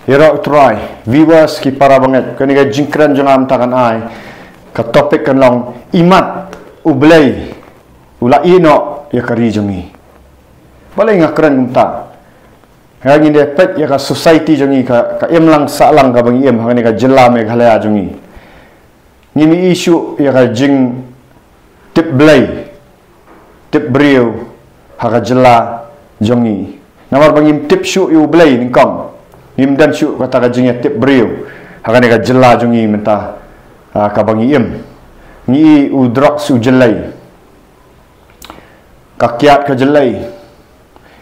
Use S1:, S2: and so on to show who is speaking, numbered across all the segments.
S1: Hero try viewers ki para banget kani ga jingkran jangam takan ai ka topik kan long imat ublay ula ino ya kari jongi balai ngakran gumta hangi de pet ya ka society jongi ka emlang salang ka bang em hangani ka jela me ghalaya jongi ngimi issue ya ka jing tip blay tip brio ha ka jela jongi namar bangim tip shu yu blay ningkong im dan syu kata ka jing tip brio hangani ka jela jongi menta ka bang em ni udrak su jelai kakiat ka jelai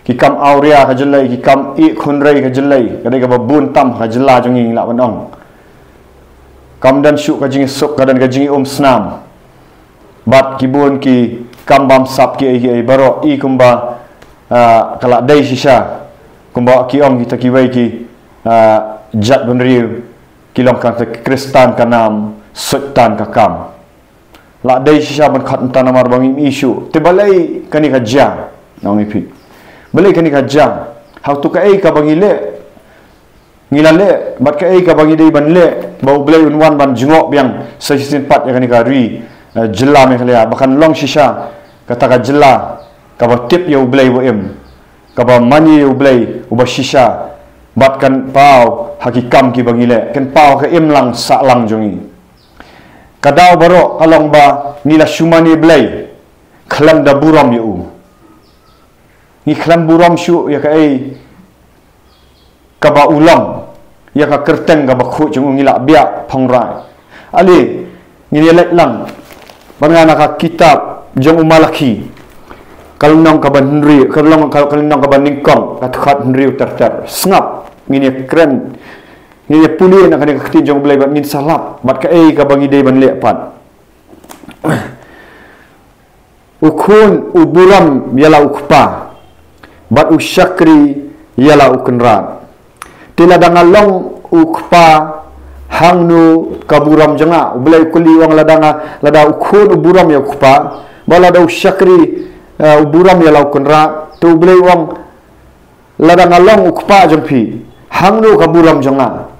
S1: kikam aurea ka jelai kikam i khunrei ka jelai kadai ka babun tam ka jela jongi la wanong kam dan syuk ka jingi sok ka dan ka jingi snam bat kibun ki kam bam sap ki ai baro i kumba kala dai shisha kumba ki om kita ki wai ki jat benriu kilong kan kristan kanam sultan ka kam la dai shisha ban khat tanamar bangim isu te balai kani ka ja nong ipi balai kani ka ja how to ka ai ka bangile ngilale bat ka ai ka bangi dei ban le bau balai unwan ban jengok biang sesin pat ya kani ka ri jela me khalia bakan long shisha kata ka jela ka ba tip ya balai wo em ka ba mani ya balai uba shisha bat kan pau hakikam ki bangile kan pau ka em lang sa lang jongi kadau baro along ba nila shumani blay khlam da buram yu ni khlam buram shu ya ka ai ka ba ulang ya ka kerteng ka ba khu chung ngila bia phongrai ali ni lek lang bangana ka kitab jong umalaki kalnong ka ban henry kalnong ka ban ningkong ka khat henry ter snap ngini kren ni puli nak kena ketin jong belai bat min salap bat ka ai ka bangi dei ban le pat ukun uburam yala ukpa bat usyakri yala ukenran tila dangalong ukpa hangnu kaburam janga belai kuli wang ladanga lada ukun uburam ya ukpa bala da usyakri uburam yala ukenran tu belai wang ladangalong ukpa jengpi hangnu kaburam janga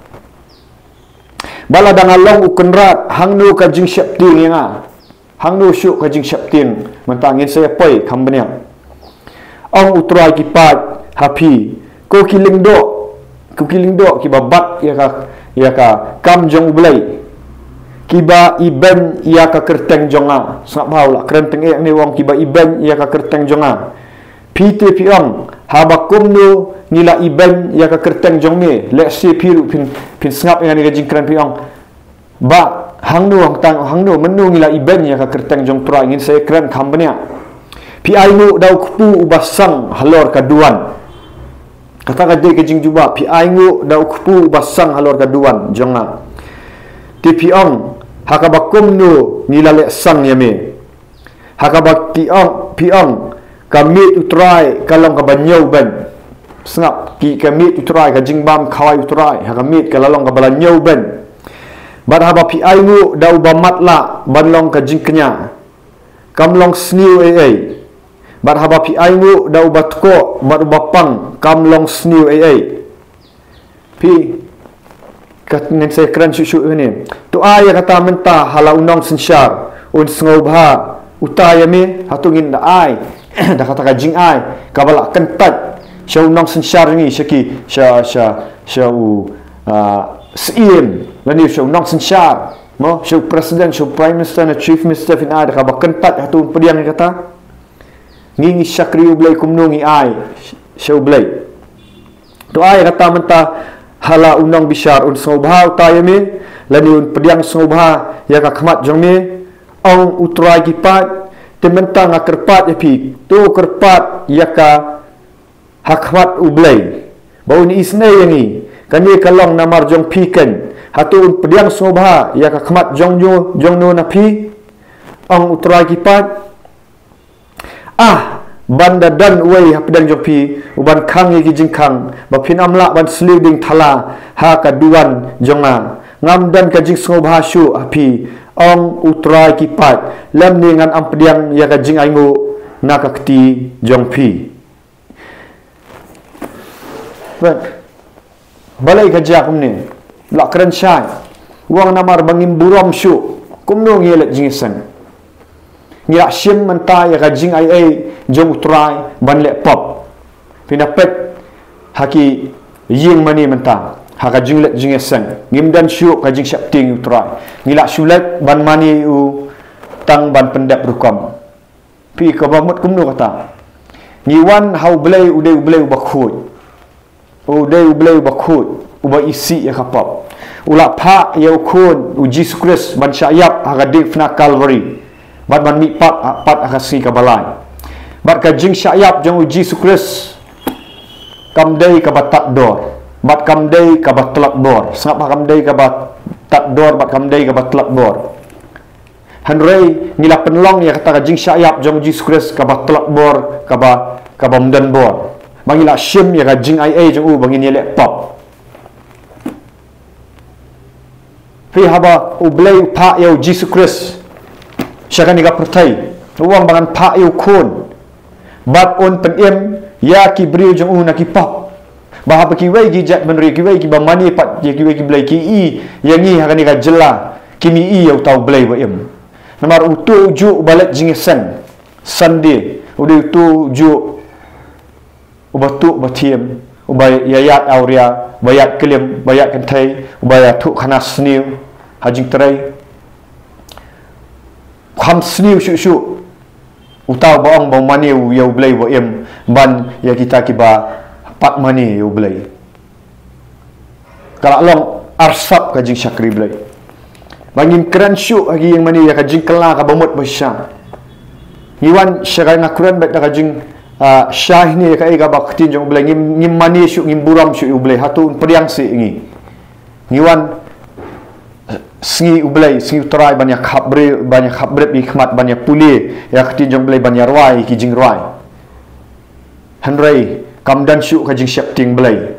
S1: bala dangalong ukenrat hangnu ka jing syapting nga hangnu syuk ka jing syapting mentangin saya poi kambenya ong utrai ki pat happy ko kilingdo ki babat ya ka kam jong ulai kiba iben ya ka kerteng jonga sap bau la kerteng ek ni wong kiba iben ya ka kerteng jonga pite piong habakum nu nila iben ya ka kerteng jongme let's see piru pin snap yang ni gajing kran piong ba hangnu hangnu menu nila iben ya ka kerteng jong tura ingin saya kran kambenya pi ainu dau kupu ubasang halor kaduan kata ka gajing juba pi ainu dau kupu ubasang halor kaduan jonga ti piong hakabakum nu nila le sang yame hakabaki ong piong kami utrai kalong ka banyau ben snap ki kami utrai ka jingbam khawai utrai ha kami kalalong ka balanyau ben bad haba pi ainu da ubamat la banlong ka jingknya kamlong sniu ai bad haba pi ainu da ubatko bad ubapang kamlong sniu ai pi kat nen saya kran susu ni tu ay kata menta hala unong sensyar un sngobha utaya me hatungin da ai dah kata ka jing ai kabala kentat syau nong sensyar ni syaki syau siem lani syau nong sensyar mo syau presiden syau prime minister na chief minister fin ai ka ba kentat hatun pediang ni kata ngingi syakri ublai kumnungi ai syau blai tu ai kata menta hala unong bishar un sobha utayame lani un pediang sobha ya ka khmat jongme ong utrai kipat tementang kerpat ya pi tu kerpat ya ka hakmat ublai bau ni isne yang ni kani kalong namar jong piken hatu pediang sobha ya ka khmat jongno na pi ong utrai kipat banda dan wei pedang jong pi uban khang ye jingkhang ba phin amla ban sliding thala ha ka duan jonga ngam dan ka jing sobha shu api ong utrai kipat lam ni ngan am pediang ya ka jing aingu na ka kti jong pi but balai kerja kumni lak keren syai wang namar bangim buram syuk kumno ngelet jingisan ngilak syim mentah ya kajing ai jong utrai ban lek pop pinapet haki ying mani mentah haka jing let jingisan ngimdan syuk kajing syapting utrai ngilak syulat ban mani u tang ban pendap rukam pi kabamut kumno kata ngiwan hau belai udai bakhut udai belai bakhut uba isi ya kapap ulak pa ya ukun uji sukres ban syayap hagadik fna Calvary bat ban mi pat akasi kabalai bat kajing syayap jong uji sukres kamdai kabat takdor bat kamdai kabat telak bor sangap kamdai kabat takdor bat kamdai kabat telak bor hanrei ngila penlong ya kata kajing syayap jong uji sukres kabat telak bor kabat mdan bor bangila syim ya kajing ai jong bangin ya lek pop fi haba ublay pa ya Jesus Christ syakan ni pertai uang bangan pa ya kun bat on penem ya ki bril jong na ki pop bah apa ki wei gi jat menri ki wei ki ba mani pat ya ki wei ki blai ki i yang ni hakan ni ka jela kimi i ya tau blai ba em namar utu ju balet jingesan sunday udu tu ju ubatu batiem ubay yayat auria bayat kelim bayat kentai ubaya tu khanas sniu hajing terai kham sniu shu utau baong bang maniu yau blai bo em ban ya kita kiba pat mani yau blai kala long arsap kajing syakri blai bangim keran shu agi yang mani ya kajing kela ka bomot besar ngiwan syarai ngakuran bet kajing syah ni kai ga baktin jong blai ngim mani syuk ngim buram syuk ublai hatu periang si ngi ngiwan singi ublai singi utrai banyak khabre bi khmat banyak puli ya ktin jong blai banyak rwai ki jing rwai hanrei kamdan syuk ka jing syap ting blai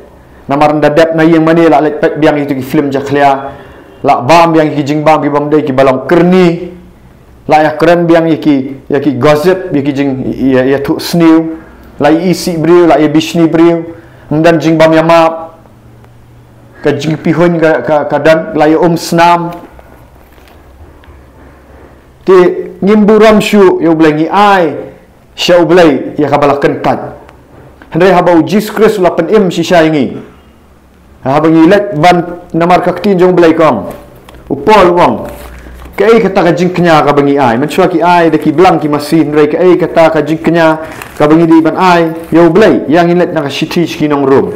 S1: namar dadap na yang mani la let pek biang itu ki film jakhlia la bam yang ki jing bam bi bam dai ki balam kerni la ya keren biang yaki gazet yaki jing ya tu sniu la isi briu la ya bishni briu mdan jing bam ya map ka jing pihon ka kadan la ya snam ti ngimburam syu ya ublai ngi ai sya ublai ya kabala kentat hendai habau Jesus Christ la pen im si sya ngi ha bangi let ban namar ka ktin jong blai kom upol wong kai kata kajing kenya ka bangi ai menchua ki ai de ki blang ki masin rei kai kata kajing kenya ka bangi di ban ai yo blai yang inlet na ka shiti ki nong room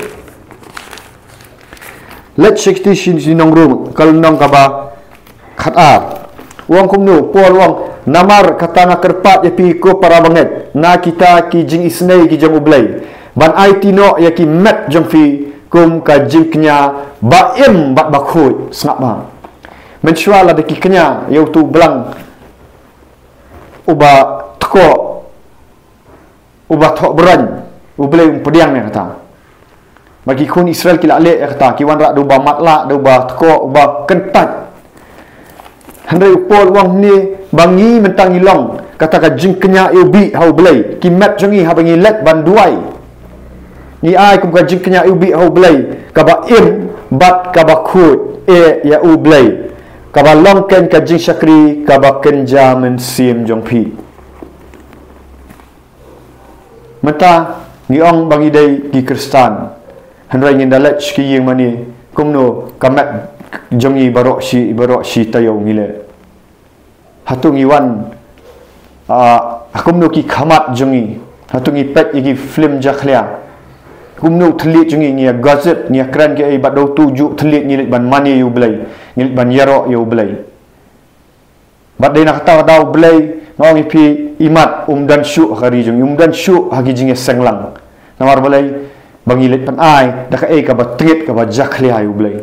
S1: let shiti shi nong room kal nong ka ba khatar wong kum nu pol wong namar kata na kerpat ya pi ko para banget na kita ki jing isnei ki jong ublai ban ai tino ya ki met jong fi kum ka jing kenya ba im bat bakhut snap ba mensyua la deki kenya yau tu belang uba teko uba tok beran ublai pediang ni kata bagi kun Israel kila le kata kiwan rak uba matla uba teko uba kentat handai upol wang ni bangi mentang ilong kata ka jing kenya ubi hau blai kimat jongi ha bangi let banduai ni ai kum ka jing kenya ubi hau blai ka ba im bat ka ba khut ya ublai kabalong ken kajing syakri kabaken jaman sim jong pi mata ngiong bangi dai ki kristan handrai ngin dalat ki yeng mani kumno kamat jongi barok si tayo ngile hatu ngiwan akumno ki khamat jongi hatu ngi pet igi film jakhlia kumno thlit jongi ngia gazet ngia kran ke ai badau tuju thlit ngilit ban mani yu blai ngilit ban yaro yu blai badai nak tahu dau blai ngong ipi imat dan syu hari jongi dan syu hagi jinge senglang namar blai bangilit pan ai dak ai ka batrit ka ba jakhlia yu blai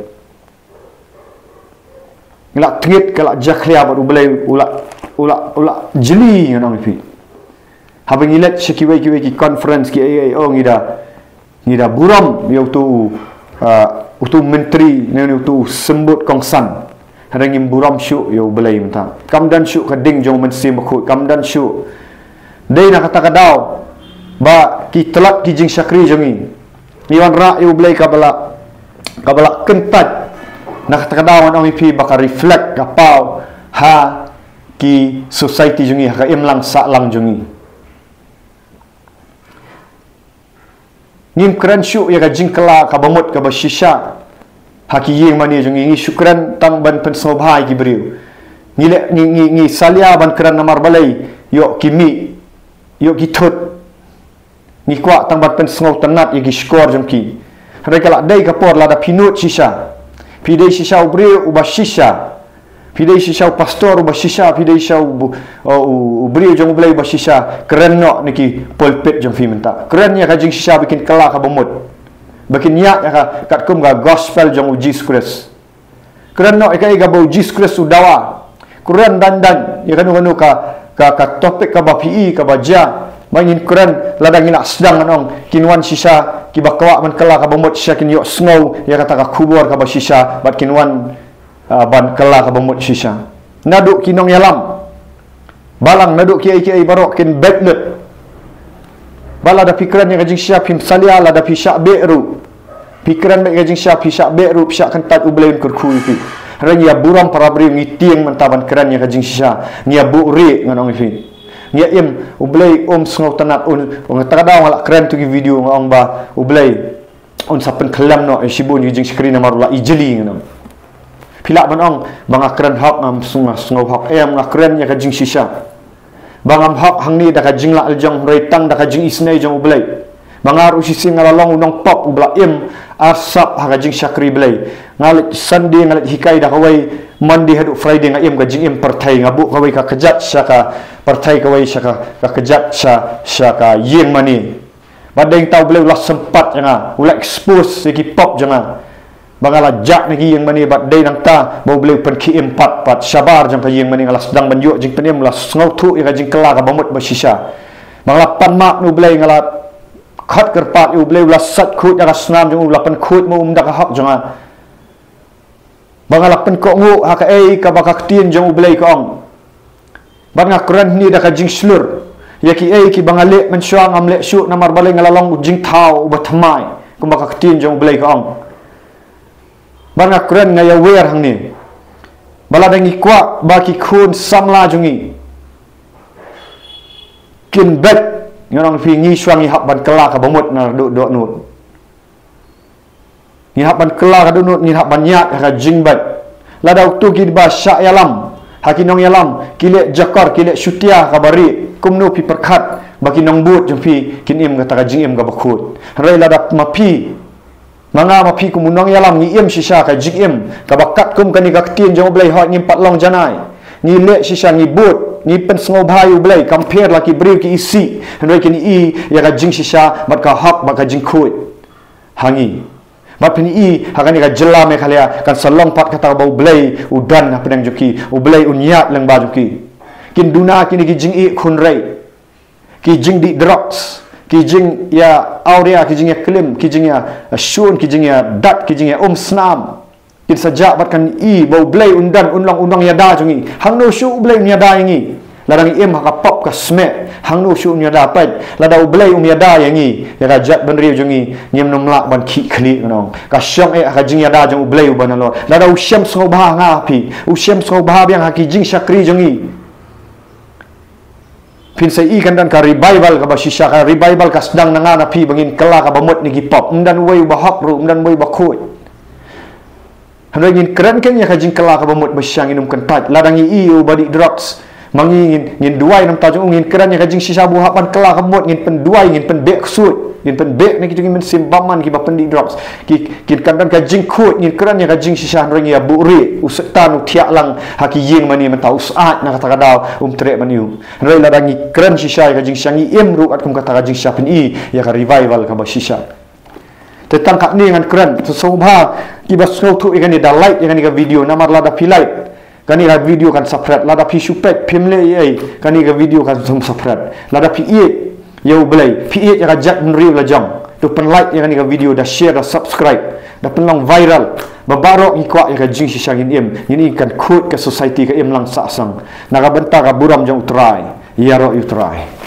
S1: ngelak trit ka la jakhlia ba blai ula jeli ngong ipi habangilet sekiwai ki conference ki ai ngida buram yau tu menteri ni tu sembut kongsan harangim buram syu yau belai mta kamdan syu kading jong mensim khu kamdan syu dei nak kata kadau ba ki telak ki jing syakri jongi iwan ra yau belai ka bala kabalak kentat nakatadawan ang ipi baka reflect kapaw ha ki society jungi ha im lang sa lang jungi ngim kran syu ya ka jingkala ka bamut ka bashisha ha ki yeng mani jungi ngi syukran tang ban pen sobhai ki briu ngi salia ban kran namar balai yo kimi yo ki thot ngi kwa tang ban pen sngo tanat ya ki skor jumki hari kala dai ka por la da pinut shisha pidai shisha ubriu ubashisha pidai shisha pastor ubashisha pidai shisha ubriu jong ublai ubashisha keren no niki pulpit jong fi menta keren ya ka jing shisha bikin kala ka bamut bikin nya ka kat kum ga gospel jong Jesus Christ keren no ikai ga bau Jesus Christ udawa keren dan ya kanu ka topik ka ba pi ka baja mangin keren ladang ina sedang anong kinwan shisha ki bakwa man kala ka bamut shisha kin yo snow ya kata ka kubur ka ba shisha bat kinwan ban kala ka bamut shisha naduk kinong yalam balang naduk kiai barok kin bedlet bala da pikiran yang kajing shisha pim salia la da pi syak beru pikiran mek kajing shisha pi syak beru pi syak kentat ubleun kurkui pi reng ya buram para bri ngitieng mentaban keran yang kajing shisha ngia bu ri nganong ifi ngia im ublei sngo tanat on takada wala keren tu video ngong ba ublei on sapen kelam no shibun yujing screen marula ijeli ngam pila banong banga keren hak ngam sngo hak ngak keren ya kajing shisha bangam hak hangni da kajing la aljong reitang da kajing isnai jong ublei bangar usisi ngalalong unong pop ubla im asap ha kajing syakri blei ngalit sandi ngalit hikai da kawai mandi hadu friday ngaim kajing im partai ngabu kawai ka kejat syaka partai kawai syaka ka kejat syaka yeng mani badeng tau blei ulah sempat janga ulah expose segi pop janga bangala jak nagi yeng mani badai nang ta bau blei pen ki im pat sabar jang ka yeng mani ngala sedang banjuk jing penim ulah ngau thu ya kajing kela ka bamut bashisha bangala pan mak nu blei ngala khat kerpat u bleu la sat khut ya snam jong la pen khut mu umda ka hak jonga bangala pen ko ngu ha ka ka baka tin jong blei ko ong banga kran ni da ka jing slur ya ki ki bangale men syang amle syu namar balai ngalalong jing thau batmai ku baka tin jong blei ko ong banga kran ngaya wer hang ni bala dangi kwa baki khun samla jongi kin bet ngarang fi ngi swangi hak ban kela ka bamut na do nut ni hak ban kela ka do nut ni hak ban nyat ka jingbat la da tu ki ba syak yalam hakinong yalam kile jakar kile syutia ka bari kumno pi perkhat baki nong but jempi kinim ka ta jingim ka bakut rai la da mapi manga mapi kumunong yalam ni im shisha ka jingim ka bakat kum kani ka tin jong blai hot ngim patlong janai ni le shisha ni but ni pen sngo bhayu blai compare laki briu ki isi hendai kini ya ka jing shisha mat ka hak mat ka jing khut hangi mat pini hakani ka jela me khalia kan salong pat kata bau blai udan na pedang joki u blai unyat lang ba joki kin duna kini ki jing khun rai ki jing di drugs ki jing ya aurea ki jing ya klim ki jing ya shun ki jing ya dat ki jing ya snam kin sajak batkan bau blai undan unlang ya da jungi hangno shu blai nya da yangi ladang im haka pop ka sme hangno shu nya da pat lada blai ya da yangi ya ka jat ban riu jungi nyem nom lak ban ki khli nong ka syam ka jing ya da jung blai ban lo lada syam so ba nga pi syam so ba yang haki jing syakri jungi pin sai kan dan ka revival ka bashisha ka revival ka sedang nanga na pi bangin kala ka bamut ni gi pop undan wei ba hak ru undan wei ba khut Hendak ingin keren kan ya kajing kela ka bamut basyang inum kentat ladang iu badi drugs mangin ngin duai nam tajung ngin keren ya kajing sisa buah pan kela ka bamut ngin pen duai ngin pen bek sut ngin pen bek ni kita ngin simbaman ki bapen di drugs ki kandan kajing khut ngin keren ya kajing sisa reng ya buri usetan utiak lang haki ying mani mentau saat na kata kadau trek maniu rei ladang keren sisa ya kajing syangi imru at kum kata kajing syapin ya ka revival ka bashisha tentang kak ni dengan keren sesobha kibas ngau tu ikan ni dah like ikan ni video namar lada pi like kan ni video kan subscribe lada pi supet pimle kan ni video kan subscribe lada pi yau belai pi ya jat menri la jang tu pen like ikan ni video dah share dah subscribe dah penlang viral babarok ikwa ikan jing sisangin ini kan kut ke society ke im lang sa sang naga bentar ka buram jang utrai ya ro utrai